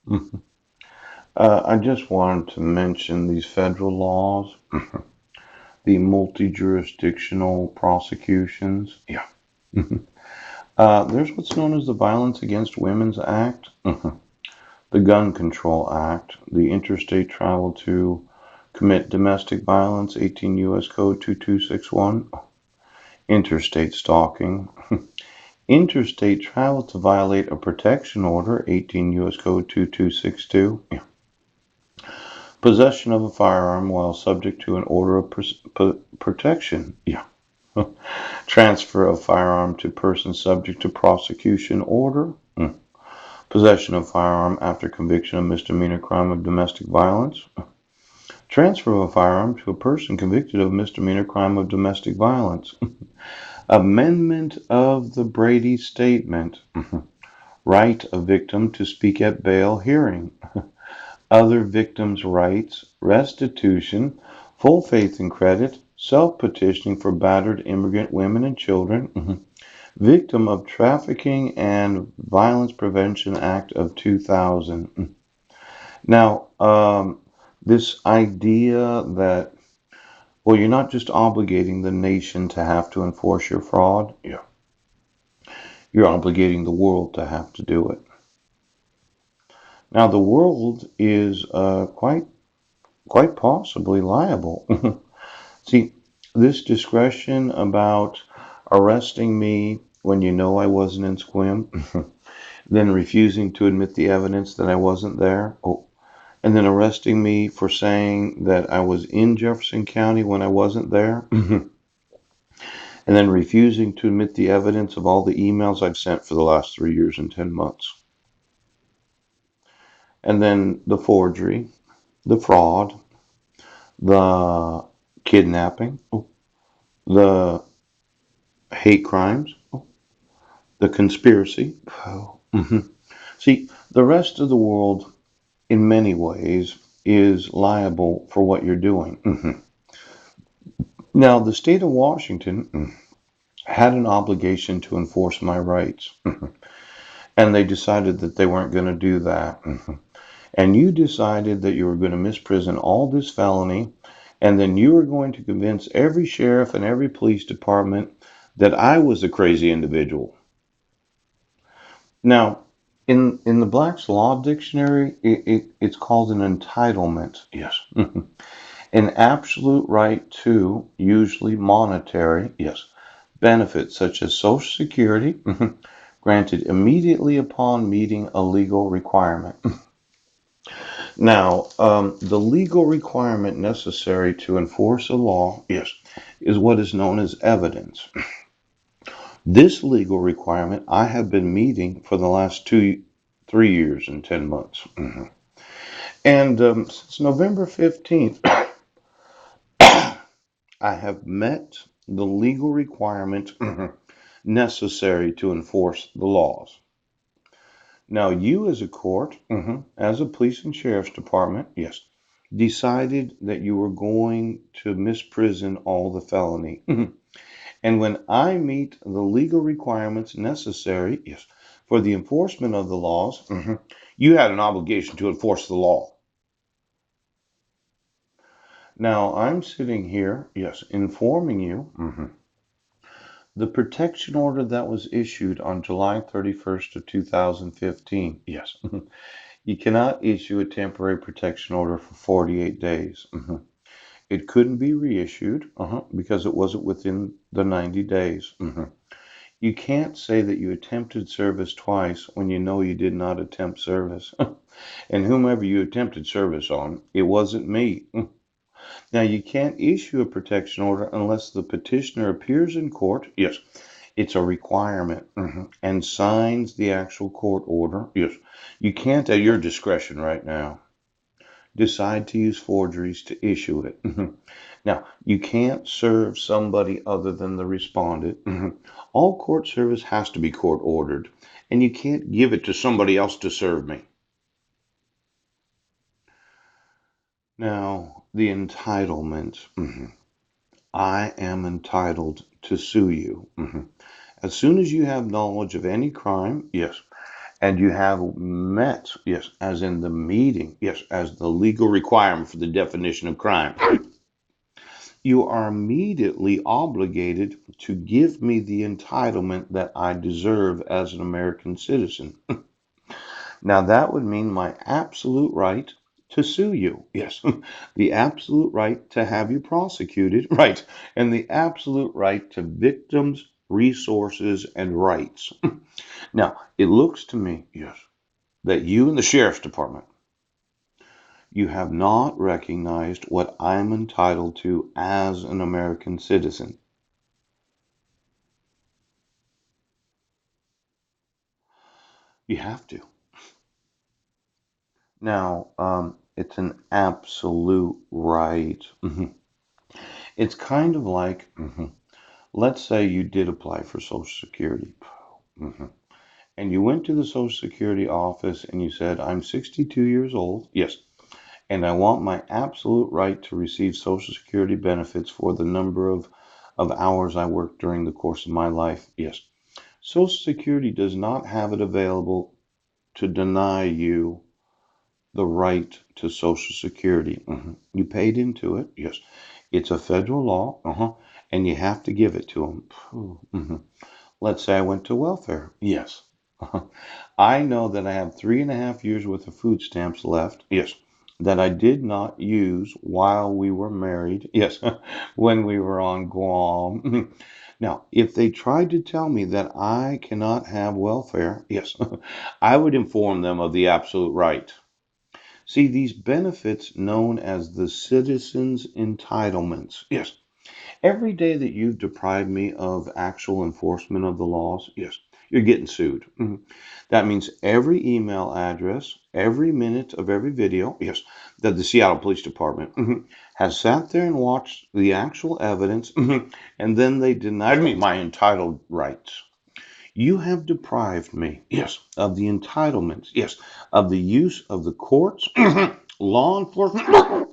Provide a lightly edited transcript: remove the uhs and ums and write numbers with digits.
Mhm. I just wanted to mention these federal laws, the multi-jurisdictional prosecutions. Yeah. Mhm. There's what's known as the Violence Against Women's Act, the Gun Control Act, the Interstate Travel to Commit Domestic Violence, 18 U.S. Code 2261, interstate stalking, interstate travel to violate a protection order, 18 U.S. Code 2262. Possession of a firearm while subject to an order of protection. Yeah. Transfer of firearm to person subject to prosecution order. Possession of firearm after conviction of misdemeanor crime of domestic violence. Transfer of a firearm to a person convicted of misdemeanor crime of domestic violence. Amendment of the Brady Statement. Right of victim to speak at bail hearing. Other victims' rights, restitution, full faith and credit, self-petitioning for battered immigrant women and children, victim of Trafficking and Violence Prevention Act of 2000. Now, this idea that, well, you're not just obligating the nation to have to enforce your fraud, yeah, you're obligating the world to have to do it. Now, the world is quite possibly liable. See, this discretion about arresting me when you know I wasn't in Squim, then refusing to admit the evidence that I wasn't there, oh, and then arresting me for saying that I was in Jefferson County when I wasn't there, and then refusing to admit the evidence of all the emails I've sent for the last 3 years and 10 months, and then the forgery, the fraud, the kidnapping, oh, the hate crimes, oh, the conspiracy. Oh. See, the rest of the world, in many ways, is liable for what you're doing. Now, the state of Washington had an obligation to enforce my rights, and they decided that they weren't going to do that. And you decided that you were going to misprison all this felony, and then you were going to convince every sheriff and every police department that I was a crazy individual. Now, in the Black's Law Dictionary, it's called an entitlement. Yes. An absolute right to, usually monetary, yes, benefits such as Social Security, granted immediately upon meeting a legal requirement. Now, the legal requirement necessary to enforce a law, yes, is what is known as evidence. This legal requirement I have been meeting for the last 3 years and 10 months. And since November 15th, I have met the legal requirement necessary to enforce the laws. Now, you as a court, as a police and sheriff's department, yes, decided that you were going to misprison all the felony. And when I meet the legal requirements necessary, yes, for the enforcement of the laws, you had an obligation to enforce the law. Now, I'm sitting here, yes, informing you the protection order that was issued on July 31st of 2015. Yes. You cannot issue a temporary protection order for 48 days. It couldn't be reissued because it wasn't within the 90 days. You can't say that you attempted service twice when you know you did not attempt service. And whomever you attempted service on, it wasn't me. Now, you can't issue a protection order unless the petitioner appears in court. Yes, it's a requirement and signs the actual court order. Yes, you can't, at your discretion right now, decide to use forgeries to issue it. Now, you can't serve somebody other than the respondent. All court service has to be court ordered, and you can't give it to somebody else to serve me. Now, the entitlement. I am entitled to sue you. As soon as you have knowledge of any crime, yes, And you have met, yes, as in the meeting, yes, as the legal requirement for the definition of crime, you are immediately obligated to give me the entitlement that I deserve as an American citizen. Now, that would mean my absolute right to sue you. Yes, the absolute right to have you prosecuted. Right. And the absolute right to victims, resources, and rights. Now, it looks to me, yes, that you and the sheriff's department, you have not recognized what I'm entitled to as an American citizen. You have to. Now, it's an absolute right. It's kind of like, let's say you did apply for Social Security. Mhm. And you went to the Social Security office and you said, I'm 62 years old. Yes. And I want my absolute right to receive Social Security benefits for the number of hours I worked during the course of my life. Yes. Social Security does not have it available to deny you the right to Social Security. You paid into it. Yes. It's a federal law. And you have to give it to them. Let's say I went to welfare. Yes. I know that I have 3.5 years worth of food stamps left. Yes. That I did not use while we were married. Yes. When we were on Guam. Now, if they tried to tell me that I cannot have welfare, yes, I would inform them of the absolute right. See, these benefits known as the citizens' entitlements. Yes. Every day that you've deprived me of actual enforcement of the laws, yes, you're getting sued. That means every email address, every minute of every video, yes, that the Seattle Police Department has sat there and watched the actual evidence, and then they denied me my entitled rights. You have deprived me, yes, of the entitlements, yes, of the use of the courts, law enforcement.